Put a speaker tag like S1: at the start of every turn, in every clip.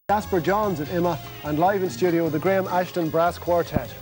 S1: Jasper Johns at Imma, and live in studio the Graham Ashton Brass Quartet.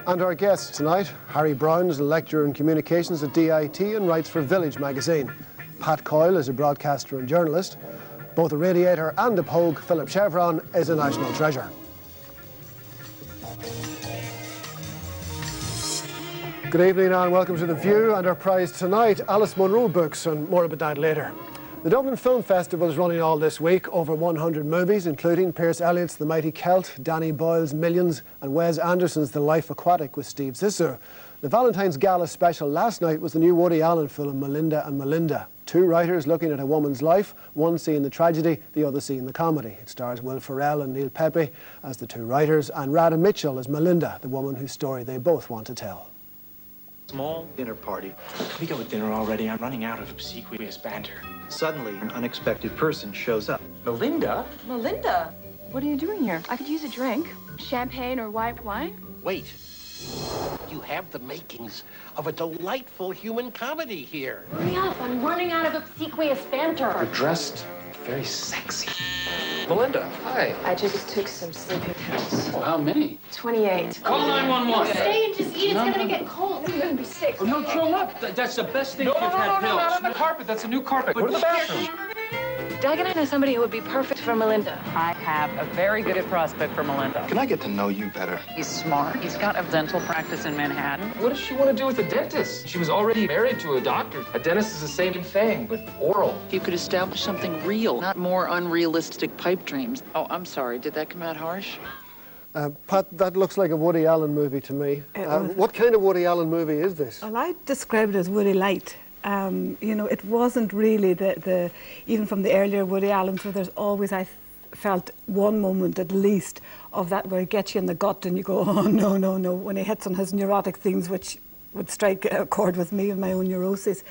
S1: And our guests tonight, Harry Brown is a lecturer in communications at DIT and writes for Village magazine. Pat Coyle is a broadcaster and journalist. Both a radiator and a Pogue, Philip Chevron is a national treasure. Good evening and welcome to The View, and our prize tonight, Alice Munro books, and more about that later. The Dublin Film Festival is running all this week, over 100 movies, including Pierce Elliott's The Mighty Celt, Danny Boyle's Millions, and Wes Anderson's The Life Aquatic with Steve Zissou. The Valentine's Gala special last night was the new Woody Allen film Melinda and Melinda. Two writers looking at a woman's life, one seeing the tragedy, the other seeing the comedy. It stars Will Ferrell and Neil Pepe as the two writers, and Radha Mitchell as Melinda, the woman whose story they both want to tell.
S2: Small dinner party. We go with dinner already. I'm running out of obsequious banter. Suddenly, an unexpected person shows up. Melinda?
S3: Melinda? What are you doing here? I could use a drink. Champagne or white wine?
S4: Wait. You have the makings of a delightful human comedy here.
S5: Hurry up, I'm running out of obsequious banter.
S2: You're dressed very sexy. Melinda, hi.
S3: I just took some sleeping pills.
S2: Oh, how many?
S3: 28.
S2: Call 911.
S5: Stay and just eat, it's gonna get cold.
S3: I'm gonna be sick.
S2: Oh, no, throw up. That's the best thing you've had pills. Not on the carpet. That's a new carpet. Go to the bathroom.
S3: Doug and I know somebody who would be perfect for Melinda.
S6: I have a very good prospect for Melinda.
S2: Can I get to know you better?
S6: He's smart. He's got a dental practice in Manhattan.
S7: What does she want to do with a dentist? She was already married to a doctor. A dentist is the same thing, but oral.
S6: You could establish something real, not more unrealistic pipe dreams. Oh, I'm sorry. Did that come out harsh?
S1: Pat, that looks like a Woody Allen movie to me. What kind of Woody Allen movie is this?
S8: Well, I describe it as Woody Light. You know, it wasn't really even from the earlier Woody Allens, where there's always, I felt, one moment at least of that where it gets you in the gut and you go, oh, no, no, no, when he hits on his neurotic things, which would strike a chord with me and my own neurosis.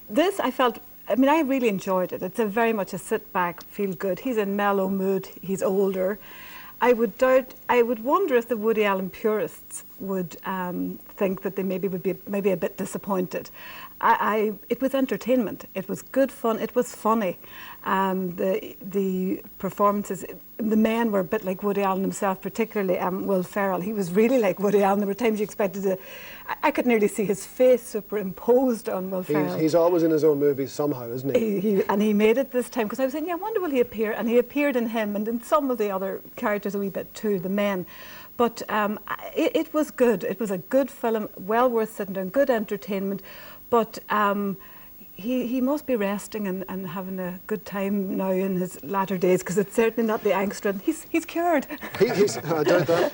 S8: This, I felt, I mean, I really enjoyed it. It's very much a sit-back, feel-good. He's in mellow mood, he's older. I would wonder if the Woody Allen purists would think that they maybe would be a bit disappointed. It was entertainment. It was good fun. It was funny. The performances, the men were a bit like Woody Allen himself, particularly Will Ferrell. He was really like Woody Allen. There were times you expected to, I could nearly see his face superimposed on Will Ferrell.
S1: He's always in his own movies somehow, isn't he?
S8: And he made it this time, because I was saying, yeah, I wonder will he appear? And he appeared in him and in some of the other characters a wee bit too, the men. But it was good. It was a good film, well worth sitting down, good entertainment. But he must be resting and having a good time now in his latter days, because it's certainly not the angst. He's cured.
S1: I doubt that.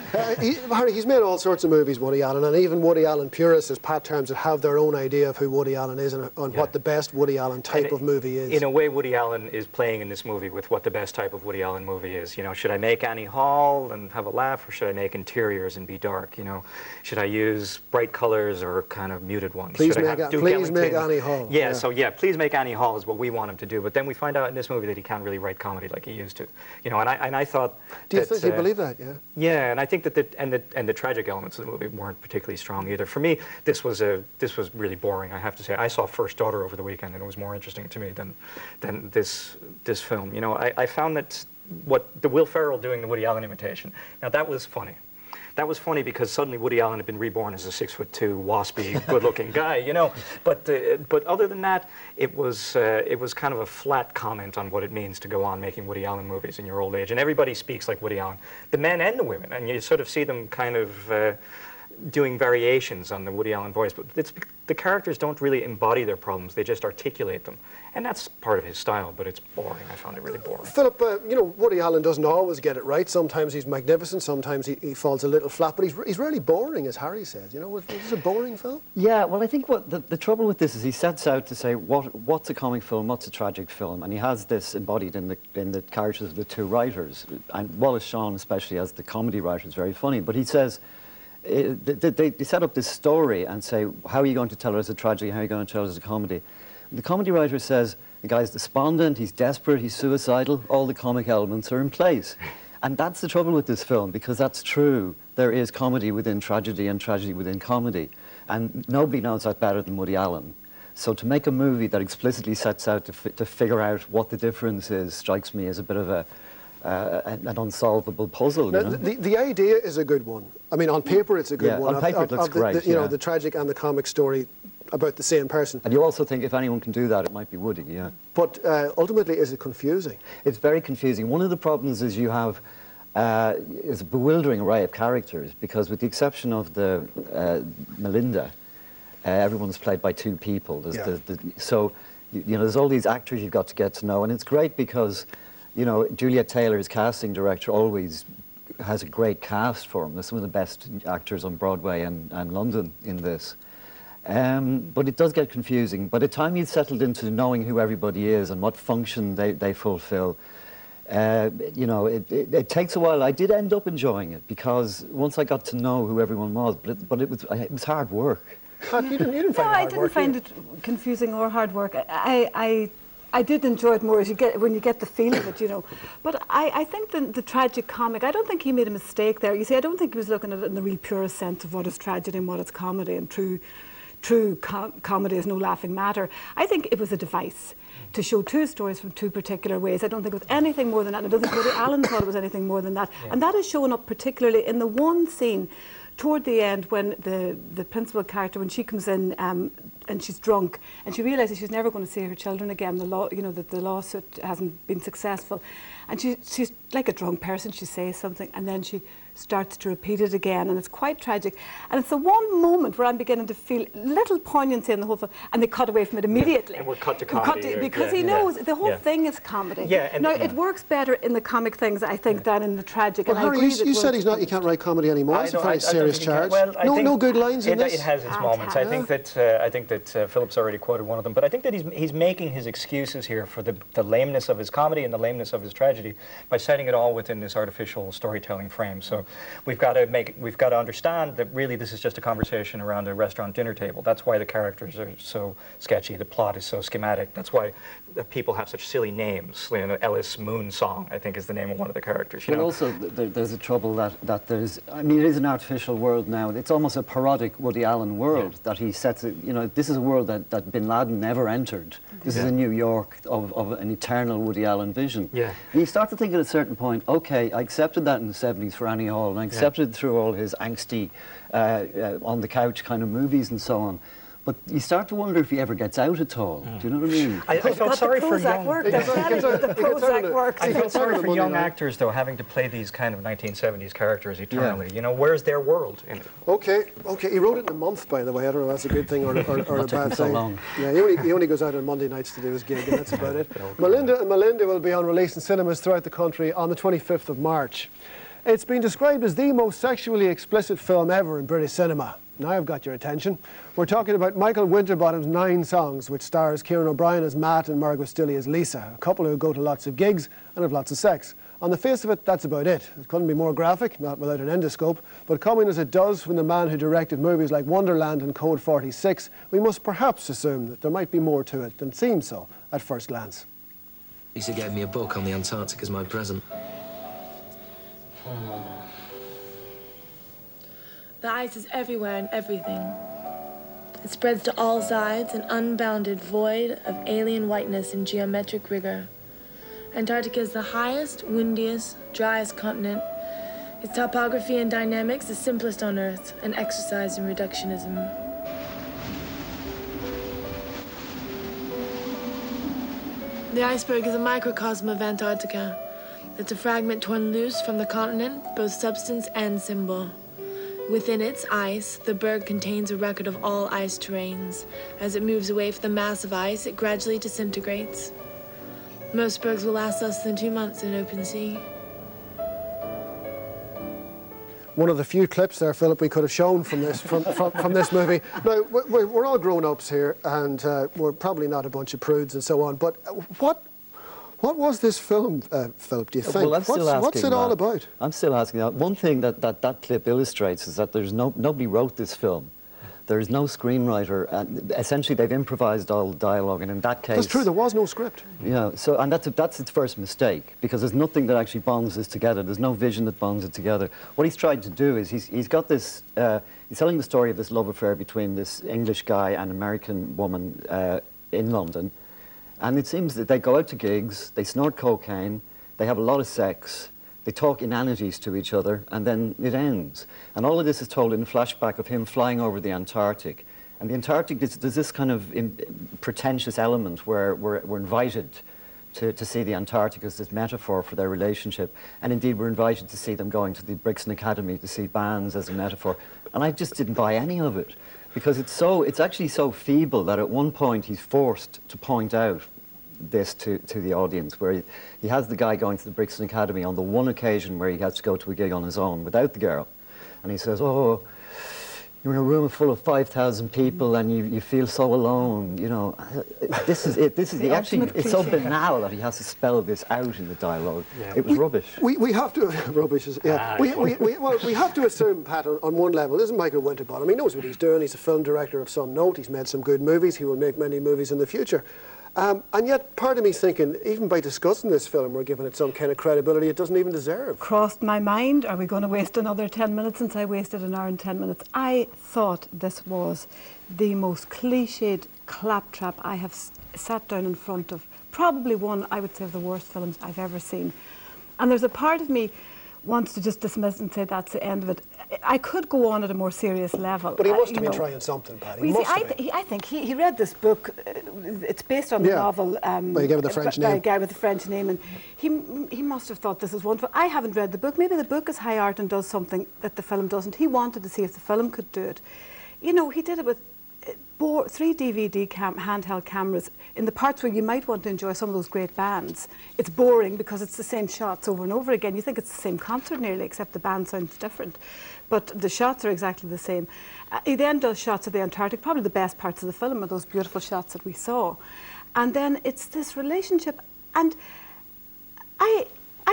S1: Harry, he's made all sorts of movies, Woody Allen, and even Woody Allen purists, as Pat terms it, have their own idea of who Woody Allen is and what the best Woody Allen type of movie is.
S9: In a way, Woody Allen is playing in this movie with what the best type of Woody Allen movie is. You know, should I make Annie Hall and have a laugh, or should I make interiors and be dark? You know, should I use bright colors or kind of muted ones?
S1: Please make Annie Hall.
S9: Yeah, so yeah, please make Annie Hall is what we want him to do. But then we find out in this movie that he can't really write comedy like he used to. You know, and I thought.
S1: Do you believe that? Yeah.
S9: Yeah, and I think that the tragic elements of the movie weren't particularly strong either. For me, this was really boring. I have to say, I saw First Daughter over the weekend, and it was more interesting to me than this film. You know, I found that the Will Ferrell doing the Woody Allen imitation. Now that was funny. That was funny because suddenly Woody Allen had been reborn as a 6'2", waspy, good-looking guy, you know. But other than that, it was kind of a flat comment on what it means to go on making Woody Allen movies in your old age. And everybody speaks like Woody Allen, the men and the women, and you sort of see them kind of doing variations on the Woody Allen voice. But the characters don't really embody their problems; they just articulate them. And that's part of his style, but it's boring. I found it really boring.
S1: Philip, you know, Woody Allen doesn't always get it right. Sometimes he's magnificent, sometimes he falls a little flat, but he's really boring, as Harry says. You know, was this a boring film?
S10: Yeah, well, I think what the trouble with this is he sets out to say what's a comic film, what's a tragic film, and he has this embodied in the characters of the two writers. And Wallace Shawn, especially as the comedy writer, is very funny, but he says, they set up this story and say, how are you going to tell it as a tragedy, how are you going to tell it as a comedy? The comedy writer says, the guy's despondent, he's desperate, he's suicidal, all the comic elements are in place. And that's the trouble with this film, because that's true. There is comedy within tragedy and tragedy within comedy. And nobody knows that better than Woody Allen. So to make a movie that explicitly sets out to figure out what the difference is strikes me as a bit of an unsolvable puzzle.
S1: Now,
S10: you know?
S1: the idea is a good one. I mean, on paper it's a good one.
S10: On paper it looks great.
S1: You know, the tragic and the comic story about the same person.
S10: And you also think if anyone can do that, it might be Woody, yeah.
S1: But ultimately, is it confusing?
S10: It's very confusing. One of the problems is you have is a bewildering array of characters, because with the exception of the Melinda, everyone's played by two people. So, you know, there's all these actors you've got to get to know, and it's great because, you know, Juliet Taylor's casting director always has a great cast for him. There's some of the best actors on Broadway and London in this. But it does get confusing. By the time you've settled into knowing who everybody is and what function they fulfill, you know, it takes a while. I did end up enjoying it because once I got to know who everyone was, but it was hard work.
S1: You didn't find it hard
S8: I didn't find it confusing or hard work. I did enjoy it more as when you get the feel of it, you know. But I think the tragic comic, I don't think he made a mistake there. You see, I don't think he was looking at it in the real purest sense of what is tragedy and what is comedy, and true comedy is no laughing matter. I think it was a device to show two stories from two particular ways. I don't think it was anything more than that. I don't think Woody Allen thought it was anything more than that. Yeah. And that is shown up particularly in the one scene toward the end when the principal character, when she comes in and she's drunk and she realises she's never going to see her children again. The lawsuit hasn't been successful, and she's like a drunk person. She says something and then she starts to repeat it again, and it's quite tragic. And it's the one moment where I'm beginning to feel little poignancy in the whole film, and they cut away from it immediately.
S9: And we're cut to comedy.
S8: Because he knows the whole thing is comedy.
S9: Yeah,
S8: now, it works better in the comic things, I think, than in the tragic.
S1: Well,
S8: and
S1: Harry, you said you can't write comedy anymore. It's a very serious charge.
S9: Well,
S1: no good lines in this?
S9: It has its moments. I think that Philip's already quoted one of them, but I think that he's making his excuses here for the lameness of his comedy and the lameness of his tragedy by setting it all within this artificial storytelling frame. So we've got to understand that really this is just a conversation around a restaurant dinner table. That's why the characters are so sketchy. The plot is so schematic. That's why people have such silly names. You know, Ellis Moonsong, I think, is the name of one of the characters.
S10: But also, there's a trouble that there's. I mean, it is an artificial world now. It's almost a parodic Woody Allen world that he sets it. You know, this is a world that Bin Laden never entered. This is a New York of an eternal Woody Allen vision.
S9: Yeah.
S10: And you start to think at a certain point, okay, I accepted that in the 70s for Annie Hall, and I accepted it through all his angsty, on the couch kind of movies and so on. But you start to wonder if he ever gets out at all. Do you know what I mean?
S9: I felt sorry for young.
S8: I
S9: felt sorry for young actors, though, having to play these kind of 1970s characters eternally. You know, where's their world in it?
S1: Okay. He wrote it in a month, by the way. I don't know if that's a good thing or a bad thing.
S10: So long.
S1: Yeah, he only goes out on Monday nights to do his gig, and that's about it. Melinda will be on release in cinemas throughout the country on the 25th of March. It's been described as the most sexually explicit film ever in British cinema. Now I've got your attention. We're talking about Michael Winterbottom's 9 Songs, which stars Kieran O'Brien as Matt and Margaret Stilley as Lisa, a couple who go to lots of gigs and have lots of sex. On the face of it, that's about it. It couldn't be more graphic, not without an endoscope, but coming as it does from the man who directed movies like Wonderland and Code 46, we must perhaps assume that there might be more to it than seems so at first glance.
S11: Lisa gave me a book on the Antarctic as my present.
S12: The ice is everywhere and everything. It spreads to all sides, an unbounded void of alien whiteness and geometric rigor. Antarctica is the highest, windiest, driest continent. Its topography and dynamics the simplest on Earth, an exercise in reductionism. The iceberg is a microcosm of Antarctica. It's a fragment torn loose from the continent, both substance and symbol. Within its ice, the berg contains a record of all ice terrains. As it moves away from the mass of ice, it gradually disintegrates. Most bergs will last less than 2 months in open sea.
S1: One of the few clips there, Philip, we could have shown from this from this movie. Now, we're all grown-ups here, and we're probably not a bunch of prudes and so on, but what was this film, Philip, do you think?
S10: Well, I'm still asking
S1: what's it all about?
S10: I'm still asking that. One thing that clip illustrates is that there's nobody wrote this film. There's no screenwriter. Essentially, they've improvised all the dialogue, and in that case...
S1: That's true, there was no script.
S10: Yeah, so, and that's its first mistake, because there's nothing that actually bonds this together. There's no vision that bonds it together. What he's tried to do is he's got this... he's telling the story of this love affair between this English guy and American woman in London, and it seems that they go out to gigs, they snort cocaine, they have a lot of sex, they talk inanities to each other, and then it ends. And all of this is told in a flashback of him flying over the Antarctic. And the Antarctic, there's this kind of pretentious element where we're invited to see the Antarctic as this metaphor for their relationship. And indeed, we're invited to see them going to the Brixton Academy to see bands as a metaphor. And I just didn't buy any of it, because it's actually so feeble that at one point he's forced to point out this to the audience, where he has the guy going to the Brixton Academy on the one occasion where he has to go to a gig on his own without the girl, and he says, "Oh, you're in a room full of 5,000 people and you feel so alone," you know. This is it. This is actually, it's so banal that he has to spell this out in the dialogue. Yeah. It was rubbish.
S1: We have to rubbish. Yeah. We have to assume, Pat, on one level, this is Michael Winterbottom. He knows what he's doing. He's a film director of some note. He's made some good movies. He will make many movies in the future. And yet, part of me's thinking, even by discussing this film, we're giving it some kind of credibility it doesn't even deserve.
S8: Crossed my mind, are we going to waste another 10 minutes since I wasted an hour and 10 minutes? I thought this was the most cliched claptrap I have sat down in front of. Probably one, I would say, of the worst films I've ever seen. And there's a part of me wants to just dismiss and say that's the end of it. I could go on at a more serious level.
S1: But he must have been trying something, Paddy.
S8: I think he read this book. It's based on the novel
S1: by a guy with a French name.
S8: By a guy with a French name, and he must have thought this was wonderful. I haven't read the book. Maybe the book is high art and does something that the film doesn't. He wanted to see if the film could do it. You know, he did it with 3 DVD handheld cameras in the parts where you might want to enjoy some of those great bands. It's boring because it's the same shots over and over again. You think it's the same concert nearly, except the band sounds different. But the shots are exactly the same. He then does shots of the Antarctic. Probably the best parts of the film are those beautiful shots that we saw. And then it's this relationship. And I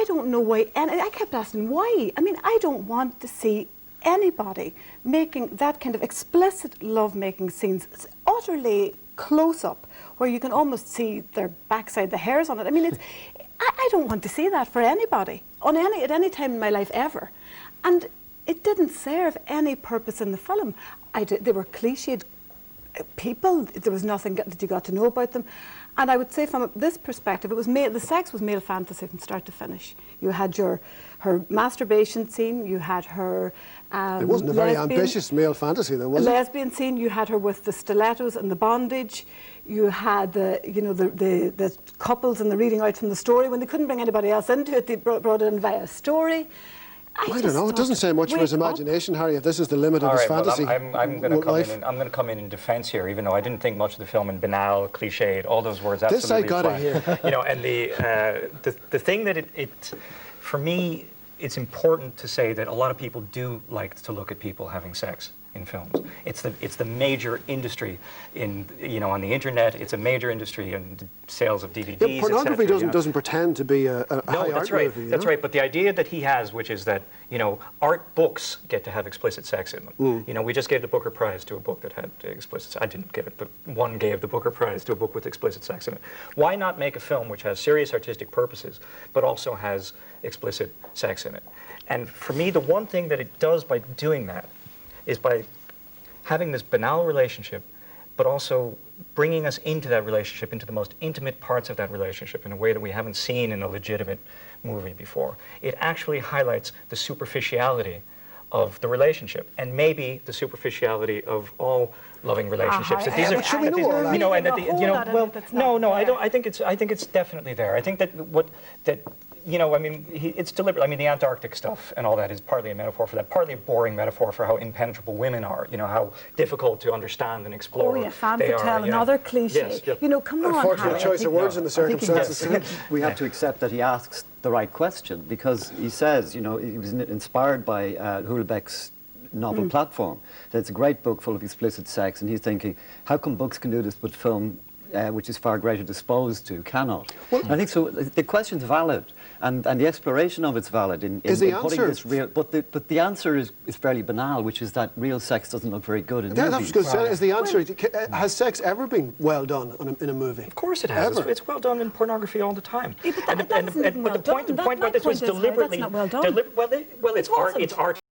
S8: don't know why, and I kept asking why. I mean, I don't want to see anybody making that kind of explicit love-making scenes, utterly close-up, where you can almost see their backside, the hairs on it. I mean, I don't want to see that for anybody, at any time in my life ever. And it didn't serve any purpose in the film. They were cliched people. There was nothing that you got to know about them. And I would say from this perspective, the sex was male fantasy from start to finish. You had her masturbation scene, you had her
S1: it wasn't a very ambitious male fantasy, though, was it?
S8: Lesbian scene, you had her with the stilettos and the bondage, you had the couples and the reading out from the story. When they couldn't bring anybody else into it, they brought it in via story.
S1: I don't know. It doesn't say much for his imagination, Harry. If this is the limit of his fantasy,
S9: well, I'm going to come in defence here, even though I didn't think much of the film in banal, cliched, all those words.
S1: This I got
S9: to hear. You know, and the thing that it for me, it's important to say that a lot of people do like to look at people having sex in films. It's the major industry on the internet. It's a major industry in sales of DVDs.
S1: Yeah, pornography doesn't pretend to be a high art movie.
S9: That's right. But the idea that he has, which is that art books get to have explicit sex in them. You know, we just gave the Booker Prize to a book that had explicit. I didn't give it, but one gave the Booker Prize to a book with explicit sex in it. Why not make a film which has serious artistic purposes, but also has explicit sex in it? And for me, the one thing that it does by doing that is by having this banal relationship, but also bringing us into that relationship, into the most intimate parts of that relationship in a way that we haven't seen in a legitimate movie before. It actually highlights the superficiality of the relationship, and maybe the superficiality of all loving relationships.
S1: I
S9: think it's definitely there. I think that it's deliberate. I mean, the Antarctic stuff and all that is partly a metaphor for that, partly a boring metaphor for how impenetrable women are, how difficult to understand and explore
S8: they are. Another cliche.
S9: Yes,
S8: come on,
S1: unfortunate choice of words in the circumstances.
S10: We have to accept that he asks the right question, because he says, he was inspired by Houellebecq's novel Platform. That it's a great book full of explicit sex, and he's thinking, how come books can do this but film which is far greater disposed to, cannot. Well, I think so. The question's valid, and the exploration of it's valid in putting this real. But the answer is fairly banal, which is that real sex doesn't look very good in movies.
S1: Is the answer? Has sex ever been well done in a movie?
S9: Of course it has. It's well done in pornography all the time.
S8: Yeah, but the point about this was deliberately.
S9: Well, it's art